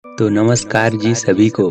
तो नमस्कार जी सभी को।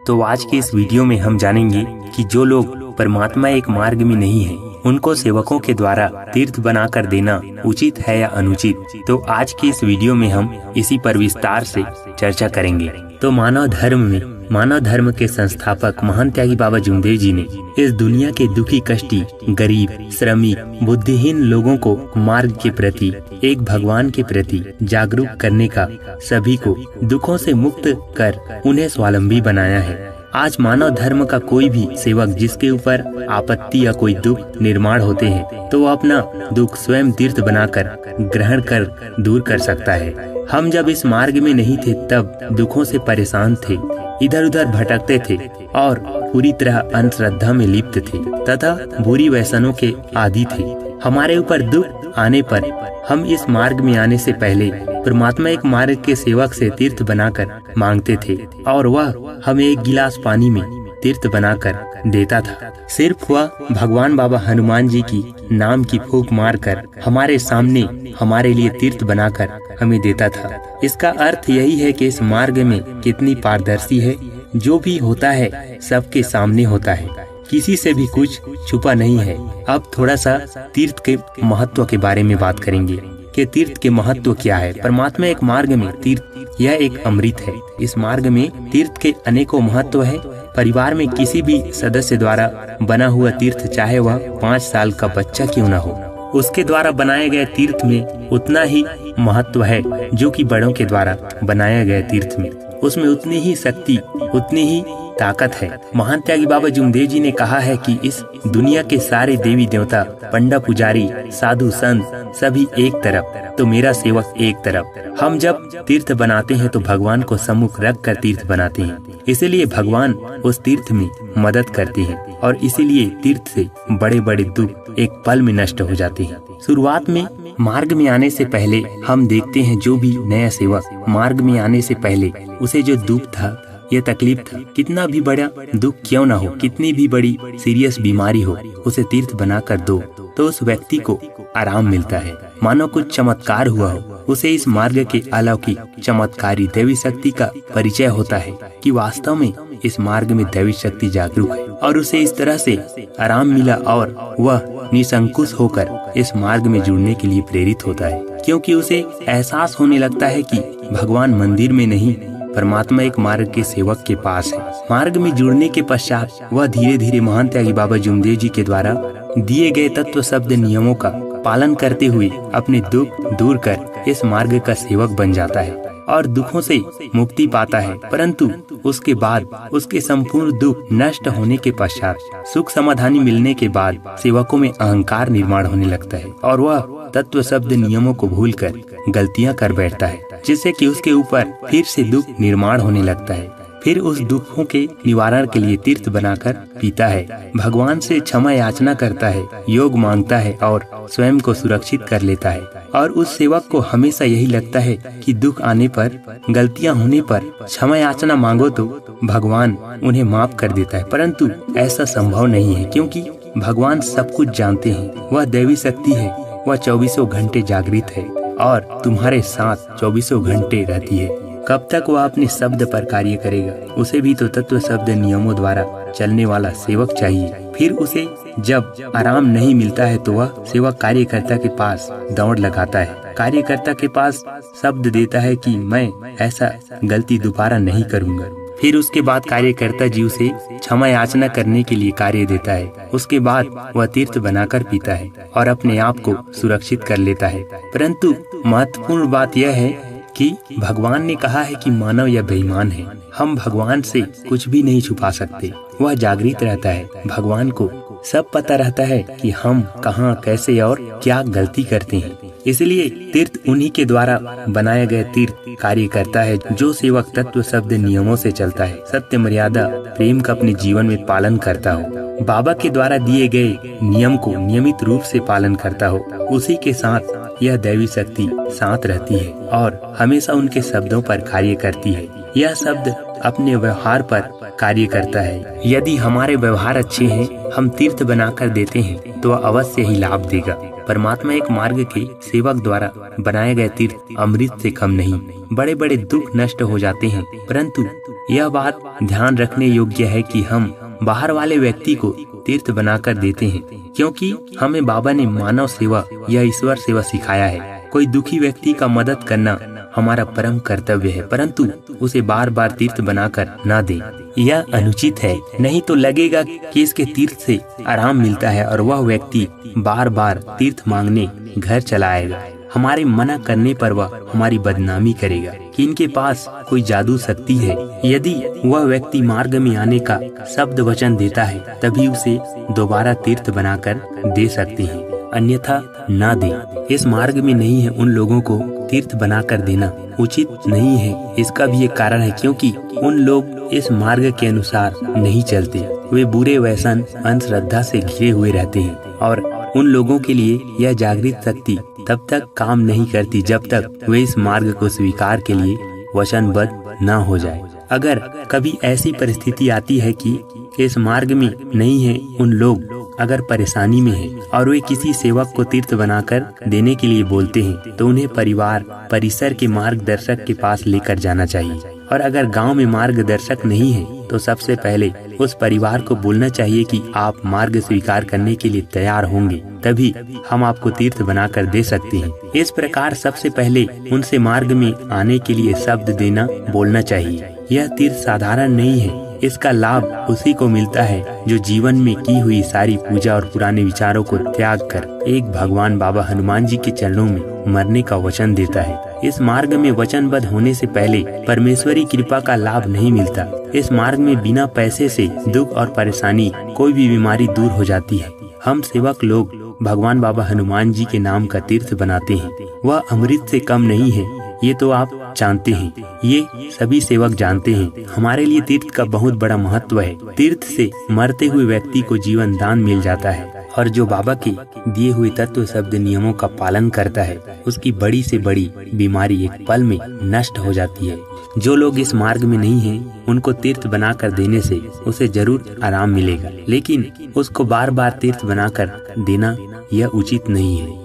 तो आज के इस वीडियो में हम जानेंगे कि जो लोग परमात्मा एक मार्ग में नहीं है, उनको सेवकों के द्वारा तीर्थ बनाकर देना उचित है या अनुचित। तो आज की इस वीडियो में हम इसी पर विस्तार से चर्चा करेंगे। तो मानव धर्म के संस्थापक महान त्यागी बाबा जुमदेव जी ने इस दुनिया के दुखी, कष्टी, गरीब, श्रमिक, बुद्धिहीन लोगों को मार्ग के प्रति, एक भगवान के प्रति जागरूक करने का, सभी को दुखों से मुक्त कर उन्हें स्वावलंबी बनाया है। आज मानव धर्म का कोई भी सेवक जिसके ऊपर आपत्ति या कोई दुख निर्माण होते हैं, तो वो अपना दुख स्वयं तीर्थ बनाकर ग्रहण कर दूर कर सकता है। हम जब इस मार्ग में नहीं थे तब दुखों से परेशान थे, इधर उधर भटकते थे और पूरी तरह अंधश्रद्धा में लिप्त थे तथा बुरी व्यसनों के आदी थे। हमारे ऊपर दुख आने पर हम इस मार्ग में आने से पहले परमात्मा एक मार्ग के सेवक से तीर्थ बनाकर मांगते थे और वह हमें एक गिलास पानी में तीर्थ बनाकर देता था। सिर्फ वह भगवान बाबा हनुमान जी की नाम की फूंक मारकर हमारे सामने हमारे लिए तीर्थ बनाकर हमें देता था। इसका अर्थ यही है कि इस मार्ग में कितनी पारदर्शी है, जो भी होता है सबके सामने होता है, किसी से भी कुछ छुपा नहीं है। अब थोड़ा सा तीर्थ के महत्व के बारे में बात करेंगे कि तीर्थ के महत्व क्या है। परमात्मा एक मार्ग में तीर्थ यह एक अमृत है। इस मार्ग में तीर्थ के अनेकों महत्व है। परिवार में किसी भी सदस्य द्वारा बना हुआ तीर्थ, चाहे वह 5 साल का बच्चा क्यों न हो, उसके द्वारा बनाए गए तीर्थ में उतना ही महत्व है जो कि बड़ों के द्वारा बनाया गया तीर्थ में। उसमें उतनी ही शक्ति, उतनी ही ताकत है। महान त्यागी बाबा जुमदेव जी ने कहा है कि इस दुनिया के सारे देवी देवता, पंडा पुजारी, साधु संत सभी एक तरफ, तो मेरा सेवक एक तरफ। हम जब तीर्थ बनाते हैं तो भगवान को सम्मुख रख कर तीर्थ बनाते हैं, इसीलिए भगवान उस तीर्थ में मदद करते हैं और इसीलिए तीर्थ से बड़े बड़े दुख एक पल में नष्ट हो जाते हैं। शुरुआत में मार्ग में आने से पहले हम देखते हैं जो भी नया सेवक मार्ग में आने से पहले उसे जो दुख था, ये तकलीफ था, कितना भी बड़ा दुख क्यों ना हो, कितनी भी बड़ी सीरियस बीमारी हो, उसे तीर्थ बनाकर दो तो उस व्यक्ति को आराम मिलता है, मानो कुछ चमत्कार हुआ हो। उसे इस मार्ग के अलौकिक चमत्कारी दैवी शक्ति का परिचय होता है कि वास्तव में इस मार्ग में दैवी शक्ति जागरूक है और उसे इस तरह से आराम मिला और वह निसंकोच होकर इस मार्ग में जुड़ने के लिए प्रेरित होता है, क्योंकि उसे एहसास होने लगता है कि भगवान मंदिर में नहीं, परमात्मा एक मार्ग के सेवक के पास है। मार्ग में जुड़ने के पश्चात वह धीरे धीरे महान त्यागी बाबा जुमदेव जी के द्वारा दिए गए तत्व शब्द नियमों का पालन करते हुए अपने दुख दूर कर इस मार्ग का सेवक बन जाता है और दुखों से मुक्ति पाता है। परंतु उसके बाद उसके संपूर्ण दुख नष्ट होने के पश्चात सुख समाधानी मिलने के बाद सेवकों में अहंकार निर्माण होने लगता है और वह तत्व शब्द नियमों को भूलकर गलतियां कर बैठता है, जिससे कि उसके ऊपर फिर से दुख निर्माण होने लगता है। फिर उस दुखों के निवारण के लिए तीर्थ बनाकर पीता है, भगवान से क्षमा याचना करता है, योग मांगता है और स्वयं को सुरक्षित कर लेता है। और उस सेवक को हमेशा यही लगता है कि दुख आने पर, गलतियां होने पर क्षमा याचना मांगो तो भगवान उन्हें माफ कर देता है, परंतु ऐसा संभव नहीं है, क्योंकि भगवान सब कुछ जानते हैं। वह दैवी शक्ति है, वह 24 घंटे जागृत है और तुम्हारे साथ 24 घंटे रहती है। कब तक वह अपने शब्द पर कार्य करेगा? उसे भी तो तत्व शब्द नियमों द्वारा चलने वाला सेवक चाहिए। फिर उसे जब आराम नहीं मिलता है तो वह सेवक कार्यकर्ता के पास दौड़ लगाता है, कार्यकर्ता के पास शब्द देता है कि मैं ऐसा गलती दोबारा नहीं करूँगा। फिर उसके बाद कार्यकर्ता जी उसे क्षमा याचना करने के लिए कार्य देता है। उसके बाद वह तीर्थ बनाकर पीता है और अपने आप को सुरक्षित कर लेता है। परंतु महत्वपूर्ण बात यह है कि भगवान ने कहा है कि मानव या बेईमान है। हम भगवान से कुछ भी नहीं छुपा सकते, वह जागृत रहता है। भगवान को सब पता रहता है कि हम कहाँ, कैसे और क्या गलती करते हैं। इसलिए तीर्थ उन्हीं के द्वारा बनाया गया तीर्थ कार्य करता है। जो सेवक तत्व शब्द नियमों से चलता है, सत्य, मर्यादा, प्रेम का अपने जीवन में पालन करता हो, बाबा के द्वारा दिए गए नियम को नियमित रूप से पालन करता हो, उसी के साथ यह दैवी शक्ति साथ रहती है और हमेशा उनके शब्दों पर कार्य करती है। यह शब्द अपने व्यवहार पर कार्य करता है। यदि हमारे व्यवहार अच्छे हैं, हम तीर्थ बनाकर देते हैं तो वह अवश्य ही लाभ देगा। परमात्मा एक मार्ग के सेवक द्वारा बनाए गए तीर्थ अमृत से कम नहीं। बड़े बड़े दुख नष्ट हो जाते हैं, परंतु यह बात ध्यान रखने योग्य है कि हम बाहर वाले व्यक्ति को तीर्थ बनाकर देते हैं, क्योंकि हमें बाबा ने मानव सेवा या ईश्वर सेवा सिखाया है। कोई दुखी व्यक्ति का मदद करना हमारा परम कर्तव्य है, परंतु उसे बार बार तीर्थ बनाकर ना दें। यह अनुचित है, नहीं तो लगेगा कि इसके तीर्थ से आराम मिलता है और वह व्यक्ति बार बार तीर्थ मांगने घर चला आएगा। हमारे मना करने पर वह हमारी बदनामी करेगा कि इनके पास कोई जादू शक्ति है। यदि वह व्यक्ति मार्ग में आने का शब्द वचन देता है, तभी उसे दोबारा तीर्थ बनाकर दे सकते हैं, अन्यथा ना दें। इस मार्ग में नहीं है उन लोगों को तीर्थ बनाकर देना उचित नहीं है। इसका भी एक कारण है, क्योंकि उन लोग इस मार्ग के अनुसार नहीं चलते। वे बुरे व्यसन अंधश्रद्धा से घिरे हुए रहते हैं और उन लोगों के लिए यह जागृत शक्ति तब तक काम नहीं करती जब तक वे इस मार्ग को स्वीकार के लिए वचनबद्ध न हो जाए। अगर कभी ऐसी परिस्थिति आती है कि इस मार्ग में नहीं है उन लोग अगर परेशानी में है और वे किसी सेवक को तीर्थ बनाकर देने के लिए बोलते हैं, तो उन्हें परिवार परिसर के मार्गदर्शक के पास लेकर जाना चाहिए। और अगर गांव में मार्गदर्शक नहीं है, तो सबसे पहले उस परिवार को बोलना चाहिए कि आप मार्ग स्वीकार करने के लिए तैयार होंगे, तभी हम आपको तीर्थ बनाकर दे सकते हैं। इस प्रकार सबसे पहले उनसे मार्ग में आने के लिए शब्द देना बोलना चाहिए। यह तीर्थ साधारण नहीं है, इसका लाभ उसी को मिलता है जो जीवन में की हुई सारी पूजा और पुराने विचारों को त्याग कर एक भगवान बाबा हनुमान जी के चरणों में मरने का वचन देता है। इस मार्ग में वचनबद्ध होने से पहले परमेश्वरी कृपा का लाभ नहीं मिलता। इस मार्ग में बिना पैसे से दुख और परेशानी कोई भी बीमारी दूर हो जाती है। हम सेवक लोग भगवान बाबा हनुमान जी के नाम का तीर्थ बनाते हैं। वह अमृत से कम नहीं है, ये तो आप जानते हैं, ये सभी सेवक जानते हैं। हमारे लिए तीर्थ का बहुत बड़ा महत्व है। तीर्थ से मरते हुए व्यक्ति को जीवन दान मिल जाता है और जो बाबा के दिए हुए तत्व शब्द नियमों का पालन करता है, उसकी बड़ी से बड़ी बीमारी एक पल में नष्ट हो जाती है। जो लोग इस मार्ग में नहीं हैं, उनको तीर्थ बनाकर देने से उसे जरूर आराम मिलेगा, लेकिन उसको बार बार तीर्थ बनाकर देना यह उचित नहीं है।